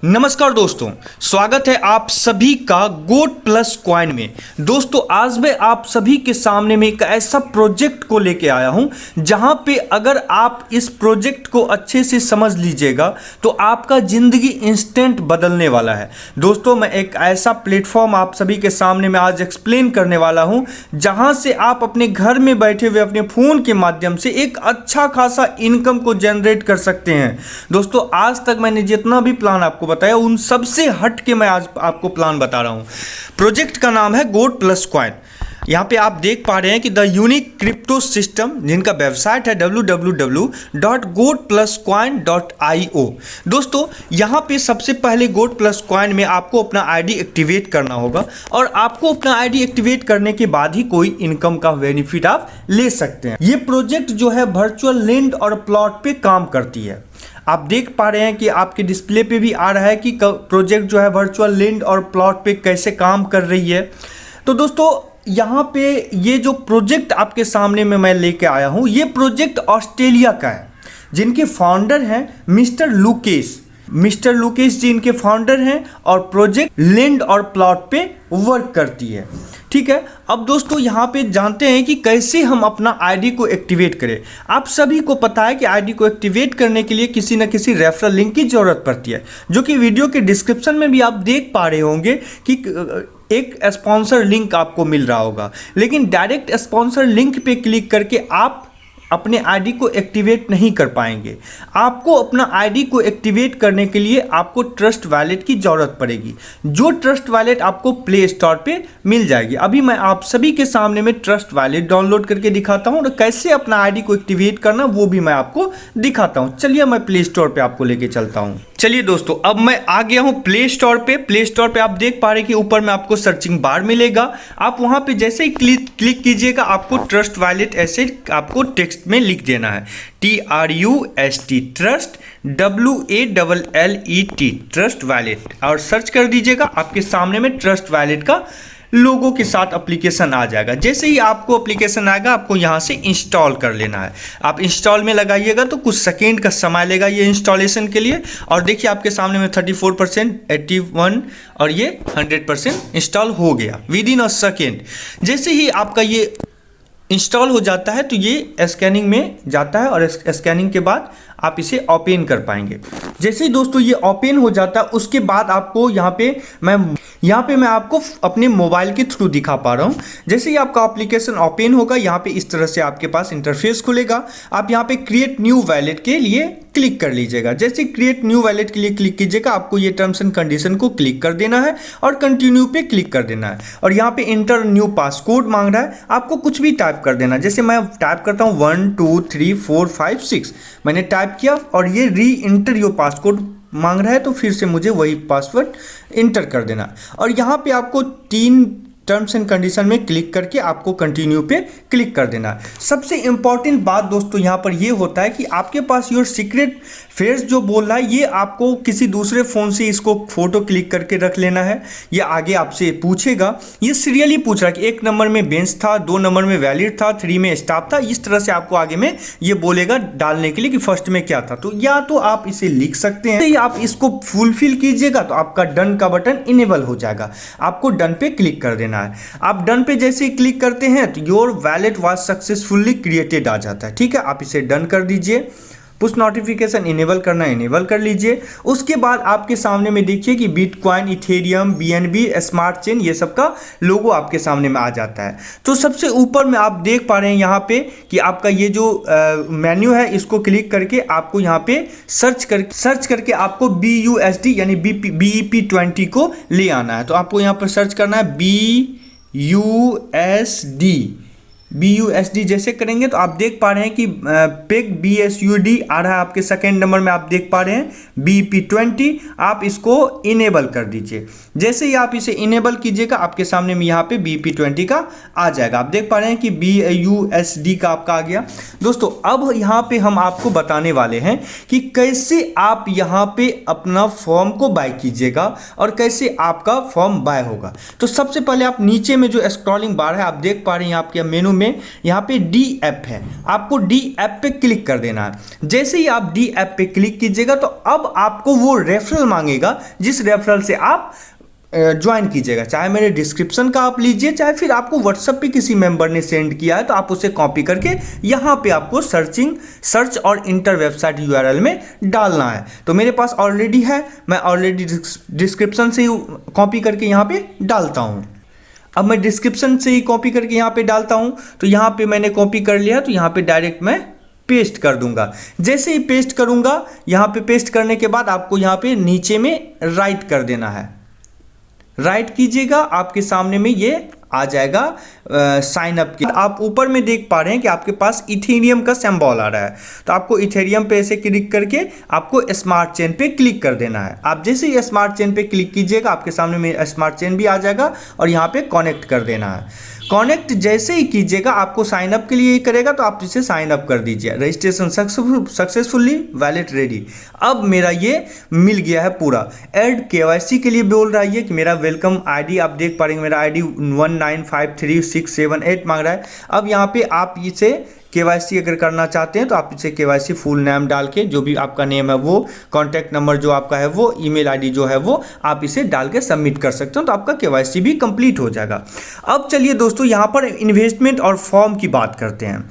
नमस्कार दोस्तों, स्वागत है आप सभी का गोट प्लस कॉइन में। दोस्तों आज मैं आप सभी के सामने में एक ऐसा प्रोजेक्ट को लेके आया हूं जहां पे अगर आप इस प्रोजेक्ट को अच्छे से समझ लीजिएगा तो आपका ज़िंदगी इंस्टेंट बदलने वाला है। दोस्तों मैं एक ऐसा प्लेटफॉर्म आप सभी के सामने में आज एक्सप्लेन करने वाला हूं जहां से आप अपने घर में बैठे हुए अपने फ़ोन के माध्यम से एक अच्छा खासा इनकम को जनरेट कर सकते हैं। दोस्तों आज तक मैंने जितना भी प्लान आपको बताया उन सबसे हट के मैं आज आपको प्लान बता रहा हूं। प्रोजेक्ट का नाम है गोट प्लस कॉइन। यहाँ पे आप देख पा रहे हैं कि द यूनिक क्रिप्टो सिस्टम, जिनका वेबसाइट है www.gotpluscoin.io। दोस्तों यहाँ पे सबसे पहले गोट प्लस कॉइन में आपको अपना आईडी एक्टिवेट करना होगा और आपको अपना आईडी एक्टिवेट करने के बाद ही कोई इनकम का बेनिफिट आप ले सकते हैं। ये प्रोजेक्ट जो है वर्चुअल लैंड और प्लॉट पे काम करती है। आप देख पा रहे हैं कि आपके डिस्प्ले पे भी आ रहा है कि प्रोजेक्ट जो है वर्चुअल लैंड और प्लॉट पे कैसे काम कर रही है। तो दोस्तों यहाँ पे ये जो प्रोजेक्ट आपके सामने में मैं लेके आया हूँ, ये प्रोजेक्ट ऑस्ट्रेलिया का है, जिनके फाउंडर हैं मिस्टर लुकेश जी इनके फाउंडर हैं और प्रोजेक्ट लैंड और प्लॉट पे वर्क करती है। ठीक है, अब दोस्तों यहाँ पे जानते हैं कि कैसे हम अपना आईडी को एक्टिवेट करें। आप सभी को पता है कि आईडी को एक्टिवेट करने के लिए किसी न किसी रेफरल लिंक की ज़रूरत पड़ती है, जो कि वीडियो के डिस्क्रिप्शन में भी आप देख पा रहे होंगे कि एक स्पॉन्सर लिंक आपको मिल रहा होगा। लेकिन डायरेक्ट स्पॉन्सर लिंक पे क्लिक करके आप अपने आईडी को एक्टिवेट नहीं कर पाएंगे। आपको अपना आईडी को एक्टिवेट करने के लिए आपको ट्रस्ट वॉलेट की ज़रूरत पड़ेगी, जो ट्रस्ट वॉलेट आपको प्ले स्टोर पे मिल जाएगी। अभी मैं आप सभी के सामने में ट्रस्ट वॉलेट डाउनलोड करके दिखाता हूँ और कैसे अपना आईडी को एक्टिवेट करना वो भी मैं आपको दिखाता हूँ। चलिए मैं प्ले स्टोर पे आपको लेके चलता हूँ। चलिए दोस्तों अब मैं आ गया हूँ प्ले स्टोर पे। प्ले स्टोर पे आप देख पा रहे हैं कि ऊपर में आपको सर्चिंग बार मिलेगा। आप वहाँ पे जैसे ही क्लिक कीजिएगा आपको ट्रस्ट वॉलेट ऐसे आपको टेक्स्ट में लिख देना है TRUST trust WALLET trust wallet और सर्च कर दीजिएगा। आपके सामने में ट्रस्ट वॉलेट का लोगों के साथ एप्लीकेशन आ जाएगा। जैसे ही आपको एप्लीकेशन आएगा आपको यहाँ से इंस्टॉल कर लेना है। आप इंस्टॉल में लगाइएगा तो कुछ सेकेंड का समय लेगा ये इंस्टॉलेशन के लिए। और देखिए आपके सामने में 34%, 81 और ये 100% इंस्टॉल हो गया विद इन अ सेकेंड। जैसे ही आपका ये इंस्टॉल हो जाता है तो ये स्कैनिंग में जाता है और स्कैनिंग के बाद आप इसे ओपन कर पाएंगे। जैसे ही दोस्तों ये ओपन हो जाता है उसके बाद आपको यहाँ पे मैं आपको अपने मोबाइल के थ्रू दिखा पा रहा हूँ। जैसे ही आपका एप्लीकेशन ओपन होगा यहाँ पे इस तरह से आपके पास इंटरफेस खुलेगा। आप यहाँ पे क्रिएट न्यू वॉलेट के लिए क्लिक कर लीजिएगा। जैसे क्रिएट न्यू वॉलेट के लिए क्लिक कीजिएगा आपको ये टर्म्स एंड कंडीशन को क्लिक कर देना है और कंटिन्यू पे क्लिक कर देना है। और यहाँ पे इंटर न्यू पासकोड मांग रहा है, आपको कुछ भी टाइप कर देना। जैसे मैं टाइप करता हूँ 1 2 3 4 5 6 मैंने टाइप किया और ये री इंटर योर पासकोड मांग रहा है तो फिर से मुझे वही पासवर्ड इंटर कर देना। और यहाँ पे आपको 3 टर्म्स एंड कंडीशन में क्लिक करके आपको कंटिन्यू पे क्लिक कर देना है। सबसे इंपॉर्टेंट बात दोस्तों यहाँ पर ये होता है कि आपके पास योर सीक्रेट फेस जो बोल रहा है ये आपको किसी दूसरे फ़ोन से इसको फोटो क्लिक करके रख लेना है। ये आगे आपसे पूछेगा, ये सीरियली पूछ रहा है कि 1 नंबर में बेंच था, 2 नंबर में वैलिड था, 3 में स्टाफ था। इस तरह से आपको आगे में ये बोलेगा डालने के लिए कि फर्स्ट में क्या था। तो या तो आप इसे लिख सकते हैं या आप इसको फुलफिल कीजिएगा तो आपका डन का बटन इनेबल हो जाएगा। आपको डन पे क्लिक कर देना है। आप डन पे जैसे ही क्लिक करते हैं तो your wallet was successfully created आ जाता है। ठीक है, आप इसे डन कर दीजिए। पुश नोटिफिकेशन इनेबल करना इनेबल कर लीजिए। उसके बाद आपके सामने में देखिए कि bitcoin, Ethereum, BNB, smart chain ये सब का लोगो आपके सामने में आ जाता है। तो सबसे ऊपर में आप देख पा रहे हैं यहाँ पे कि आपका ये जो मेन्यू है इसको क्लिक करके आपको यहाँ पे सर्च करके आपको BUSD यानी BEP20 को ले आना है। तो आपको यहाँ पर सर्च करना है BUSD जैसे करेंगे तो आप देख पा रहे हैं कि पेग BSUD आ रहा है आपके सेकेंड नंबर में। आप देख पा रहे हैं BEP20, आप इसको इनेबल कर दीजिए। जैसे ही आप इसे इनेबल कीजिएगा आपके सामने में यहाँ पे BEP20 का आ जाएगा। आप देख पा रहे हैं कि BUSD का आपका आ गया। दोस्तों अब यहाँ पे हम आपको बताने वाले हैं कि कैसे आप यहाँ पे अपना फॉर्म को बाय कीजिएगा और कैसे आपका फॉर्म बाय होगा। तो सबसे पहले आप नीचे में जो स्क्रॉलिंग बार है आप देख पा रहे हैं आपके मेनू में यहाँ पे डी ऐप है, आपको डी ऐप पे क्लिक कर देना है। जैसे ही आप डी ऐप पे क्लिक कीजिएगा तो अब आपको वो रेफरल मांगेगा जिस रेफरल से आप ज्वाइन कीजिएगा। चाहे मेरे डिस्क्रिप्शन का आप लीजिए, चाहे फिर आपको व्हाट्सएप पे किसी मेंबर ने सेंड किया है तो आप उसे कॉपी करके यहाँ पे आपको सर्च और इंटर वेबसाइट यूआरएल में डालना है। तो मेरे पास ऑलरेडी है, मैं ऑलरेडी डिस्क्रिप्शन से ही कॉपी करके यहाँ पे डालता हूँ। अब मैं डिस्क्रिप्शन से ही कॉपी करके यहाँ पे डालता हूँ। तो यहाँ पे मैंने कॉपी कर लिया, तो यहाँ पे डायरेक्ट मैं पेस्ट कर दूंगा। जैसे ही पेस्ट करूंगा, यहाँ पे पेस्ट करने के बाद आपको यहाँ पे नीचे में राइट कर देना है। राइट कीजिएगा, आपके सामने में ये आ जाएगा साइन अप की। आप ऊपर में देख पा रहे हैं कि आपके पास इथेरियम का सिंबल आ रहा है। तो आपको इथेरियम पे ऐसे क्लिक करके आपको स्मार्ट चेन पे क्लिक कर देना है। आप जैसे ही स्मार्ट चेन पे क्लिक कीजिएगा, आपके सामने में स्मार्ट चेन भी आ जाएगा और यहाँ पे कनेक्ट कर देना है। कनेक्ट जैसे ही कीजिएगा, आपको साइन अप के लिए ही करेगा, तो आप इसे साइन अप कर दीजिए। Registration successfully, wallet ready. अब मेरा ये मिल गया है पूरा। ऐड केवाईसी के लिए बोल रहा है ये कि मेरा वेलकम आईडी, आप देख पा रहे हैं मेरा आईडी 1953678 मांग रहा है। अब यहाँ पे आप इसे केवाईसी अगर करना चाहते हैं तो आप इसे केवाईसी फुल नेम डाल के, जो भी आपका नेम है वो, कॉन्टैक्ट नंबर जो आपका है वो, ईमेल आईडी जो है वो आप इसे डाल के सबमिट कर सकते हो, तो आपका केवाईसी भी कंप्लीट हो जाएगा। अब चलिए दोस्तों यहाँ पर इन्वेस्टमेंट और फॉर्म की बात करते हैं।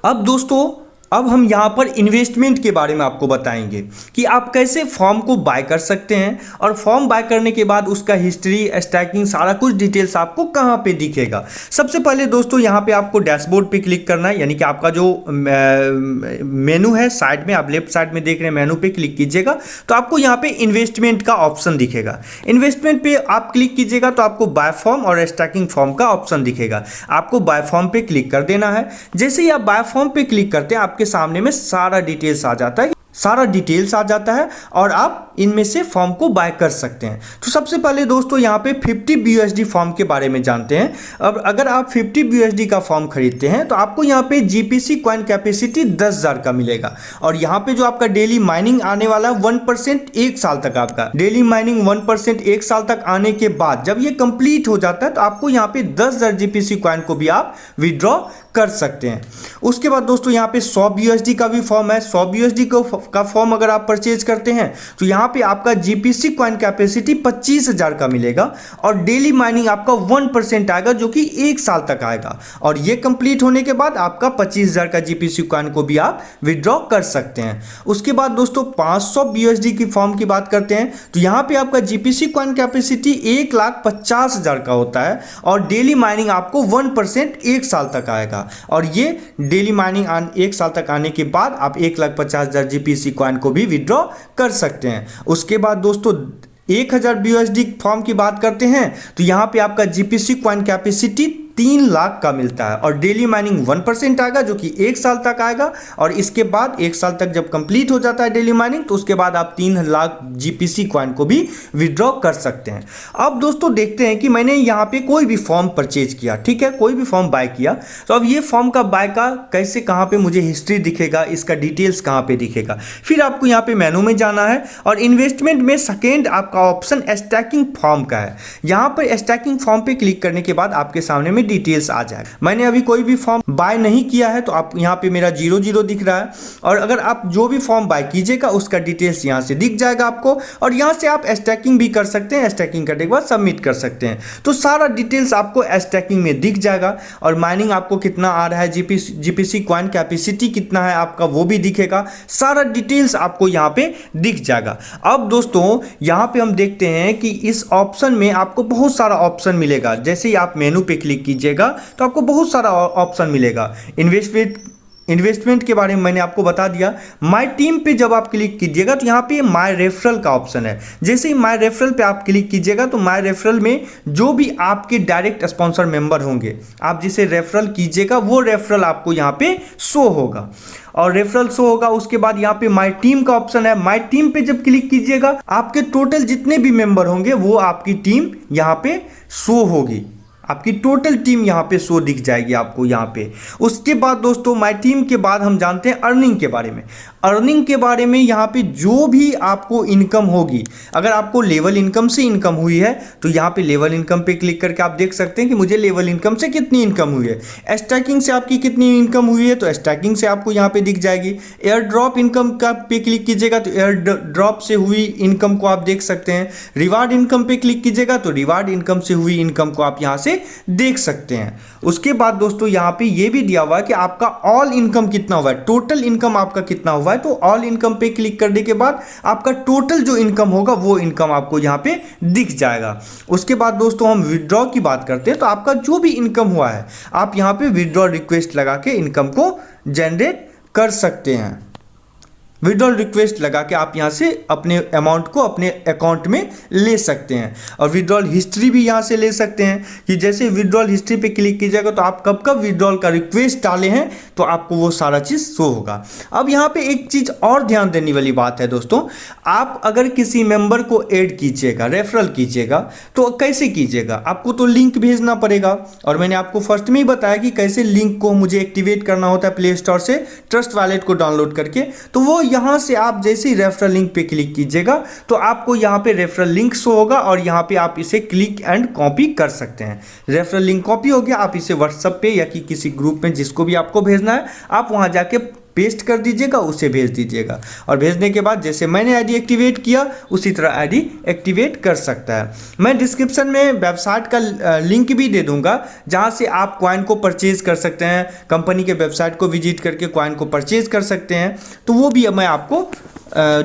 अब दोस्तों अब हम यहाँ पर इन्वेस्टमेंट के बारे में आपको बताएंगे कि आप कैसे फॉर्म को बाय कर सकते हैं, और फॉर्म बाय करने के बाद उसका हिस्ट्री, स्टैकिंग, सारा कुछ डिटेल्स आपको कहाँ पे दिखेगा। सबसे पहले दोस्तों यहाँ पे आपको डैशबोर्ड पे क्लिक करना है, यानी कि आपका जो मेनू है साइड में, आप लेफ्ट साइड में देख रहे हैं, मेनू पे क्लिक कीजिएगा तो आपको यहाँ पे इन्वेस्टमेंट का ऑप्शन दिखेगा। इन्वेस्टमेंट पे आप क्लिक कीजिएगा तो आपको बाय फॉर्म और स्टैकिंग फॉर्म का ऑप्शन दिखेगा। आपको बाय फॉर्म पे क्लिक कर देना है। जैसे ही आप बाय फॉर्म पे क्लिक करते हैं, आपके सामने में सारा डिटेल्स आ जाता है और आप इनमें से फॉर्म को बाय कर सकते हैं। तो सबसे पहले दोस्तों यहाँ पे 50 BUSD फॉर्म के बारे में जानते हैं। अब अगर आप 50 BUSD का फॉर्म खरीदते हैं तो आपको यहाँ पे GPC कॉइन कैपेसिटी 10,000 का मिलेगा, और यहाँ पे जो आपका डेली माइनिंग आने वाला है 1% 1 साल तक, आपका डेली माइनिंग 1% 1 साल तक आने के बाद जब ये कंप्लीट हो जाता है तो आपको यहाँ पे 10,000 GPC कॉइन को भी आप विड्रॉ कर सकते हैं। उसके बाद दोस्तों यहाँ पे 100 BUSD का भी फॉर्म है। 100 BUSD का फॉर्म अगर आप परचेज करते हैं तो यहाँ पे आपका GPC कॉइन कैपेसिटी 25,000 का मिलेगा, और डेली माइनिंग आपका 1% आएगा जो कि 1 साल तक आएगा, और ये कंप्लीट होने के बाद आपका 25,000 का GPC कॉइन को भी आप विड्रॉ कर सकते हैं। उसके बाद दोस्तों 500 BUSD की फॉर्म की बात करते हैं तो यहाँ पे आपका GPC कॉइन कैपेसिटी 1,50,000 का होता है, और डेली माइनिंग आपको 1% 1 साल तक आएगा, और ये डेली माइनिंग 1 साल तक आने के बाद आप 1,50,000 GPC कॉइन को भी विड्रॉ कर सकते हैं। उसके बाद दोस्तों 1,000 BUSD फॉर्म की बात करते हैं तो यहाँ पे आपका GPC कॉइन कैपेसिटी 3 लाख का मिलता है, और डेली माइनिंग 1% आएगा जो कि 1 साल तक आएगा, और इसके बाद 1 साल तक जब कंप्लीट हो जाता है डेली माइनिंग तो उसके बाद आप 3 लाख GPC कॉइन को भी विड्रॉ कर सकते हैं। अब दोस्तों देखते हैं कि मैंने यहाँ पे कोई भी फॉर्म परचेज किया, ठीक है, कोई भी फॉर्म बाय किया, तो अब ये फॉर्म का बाय का कैसे, कहाँ पे मुझे हिस्ट्री दिखेगा, इसका डिटेल्स कहाँ पे दिखेगा। फिर आपको यहाँ पे मेनू में जाना है, और इन्वेस्टमेंट में सेकेंड आपका ऑप्शन स्टैकिंग फॉर्म का है। यहाँ पर स्टैकिंग फॉर्म पे क्लिक करने के बाद आपके सामने में डिटेल्स आ जाएगा। मैंने अभी कोई भी फॉर्म बाय नहीं किया है तो आप यहाँ पे मेरा 00 दिख रहा है, और अगर आप जो भी फॉर्म बाय कीजिएगा उसका डिटेल्स यहाँ से दिख जाएगा आपको, और यहाँ से आप स्टैकिंग भी कर सकते हैं। स्टैकिंग करने के बाद सबमिट कर सकते हैं, तो सारा डिटेल्स आपको स्टैकिंग में दिख जाएगा, और माइनिंग आपको कितना आ रहा है, GPC कॉइन कैपेसिटी कितना है आपका वो भी दिखेगा। सारा डिटेल्स आपको यहाँ पे दिख जाएगा। अब दोस्तों यहाँ पे हम देखते हैं कि इस ऑप्शन में आपको बहुत सारा ऑप्शन मिलेगा। जैसे ही आप मेनू पे क्लिक कीजिएगा तो आपको बहुत सारा ऑप्शन मिलेगा। इन्वेस्टमेंट के बारे में मैंने आपको बता दिया। माय टीम पे जब आप क्लिक कीजिएगा तो यहाँ पे माय रेफरल का ऑप्शन है। जैसे ही माय रेफरल पे आप क्लिक कीजिएगा तो माय रेफरल में जो भी आपके डायरेक्ट स्पॉन्सर मेंबर होंगे, आप जिसे रेफरल कीजिएगा वो रेफरल आपको यहाँ पे शो होगा, और रेफरल शो होगा। उसके बाद यहाँ पे माय टीम का ऑप्शन है। माय टीम पे जब क्लिक कीजिएगा आपके टोटल जितने भी मेंबर होंगे वो आपकी टीम यहाँ पे शो होगी। आपकी टोटल टीम यहाँ पे शो दिख जाएगी आपको यहाँ पे। उसके बाद दोस्तों माय टीम के बाद हम जानते हैं अर्निंग के बारे में। अर्निंग के बारे में यहाँ पे जो भी आपको इनकम होगी, अगर आपको लेवल इनकम से इनकम हुई है तो यहाँ पे लेवल इनकम पे क्लिक करके आप देख सकते हैं कि मुझे लेवल इनकम से कितनी इनकम हुई है। स्टैकिंग से आपकी कितनी इनकम हुई है तो स्टैकिंग से आपको यहाँ पे दिख जाएगी। एयर ड्रॉप इनकम का पे क्लिक कीजिएगा तो एयर ड्रॉप से हुई इनकम को आप देख सकते हैं। रिवार्ड इनकम पे क्लिक कीजिएगा तो रिवार्ड इनकम से हुई इनकम को आप यहाँ से देख सकते हैं। उसके बाद दोस्तों यहाँ पे ये भी दिया हुआ है कि आपका ऑल इनकम कितना हुआ है, टोटल इनकम आपका कितना हुआ है। तो ऑल इनकम पे क्लिक करने के बाद आपका टोटल जो इनकम होगा वो इनकम आपको यहाँ पे दिख जाएगा। उसके बाद दोस्तों हम विड्रॉ की बात करते हैं तो आपका जो भी इनकम हुआ है आप यहाँ पे विड्रॉ रिक्वेस्ट लगा के इनकम को जनरेट कर सकते हैं। विड्रॉल रिक्वेस्ट लगा के आप यहाँ से अपने अमाउंट को अपने अकाउंट में ले सकते हैं। और विड्रॉल हिस्ट्री भी यहाँ से ले सकते हैं कि जैसे विड्रॉल हिस्ट्री पे क्लिक कीजिएगा तो आप कब कब विड्रॉल का रिक्वेस्ट डाले हैं तो आपको वो सारा चीज़ शो होगा। अब यहाँ पे एक चीज़ और ध्यान देने वाली बात है दोस्तों, आप अगर किसी मेंबर को ऐड कीजिएगा, रेफरल कीजिएगा तो कैसे कीजिएगा, आपको तो लिंक भेजना पड़ेगा। और मैंने आपको फर्स्ट में ही बताया कि कैसे लिंक को मुझे एक्टिवेट करना होता है प्ले स्टोर से ट्रस्ट वॉलेट को डाउनलोड करके। तो वो यहाँ से आप जैसे ही रेफरल लिंक पे क्लिक कीजिएगा तो आपको यहाँ पे रेफरल लिंक शो होगा और यहाँ पे आप इसे क्लिक एंड कॉपी कर सकते हैं। रेफरल लिंक कॉपी हो गया, आप इसे व्हाट्सएप पे या कि किसी ग्रुप में जिसको भी आपको भेजना है आप वहाँ जाके पेस्ट कर दीजिएगा, उसे भेज दीजिएगा। और भेजने के बाद जैसे मैंने आईडी एक्टिवेट किया उसी तरह आईडी एक्टिवेट कर सकता है। मैं डिस्क्रिप्शन में वेबसाइट का लिंक भी दे दूंगा जहां से आप कॉइन को परचेज कर सकते हैं, कंपनी के वेबसाइट को विजिट करके कॉइन को परचेज कर सकते हैं। तो वो भी मैं आपको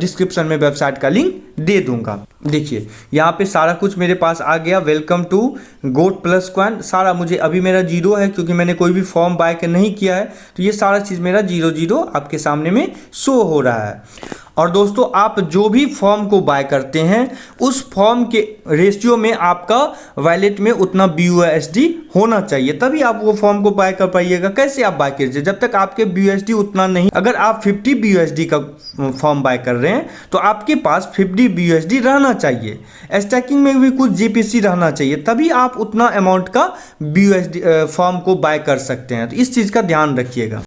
डिस्क्रिप्शन में वेबसाइट का लिंक दे दूंगा। देखिए यहाँ पे सारा कुछ मेरे पास आ गया। Welcome to goat plus coin, सारा मुझे अभी मेरा 0 है क्योंकि मैंने कोई भी फॉर्म बाय नहीं किया है। तो ये सारा चीज़ मेरा 0 आपके सामने में शो हो रहा है। और दोस्तों आप जो भी फॉर्म को बाय करते हैं उस फॉर्म के रेशियो में आपका वॉलेट में उतना BUSD होना चाहिए, तभी आप वो फॉर्म को बाय कर पाइएगा। कैसे आप बाय कीजिए, जब तक आपके BUSD उतना नहीं, अगर आप 50 BUSD का फॉर्म बाय कर रहे हैं तो आपके पास 50 BUSD रहना चाहिए। स्टैकिंग में भी कुछ GPC रहना चाहिए, तभी आप उतना अमाउंट का BUSD फॉर्म को बाय कर सकते हैं। तो इस चीज़ का ध्यान रखिएगा।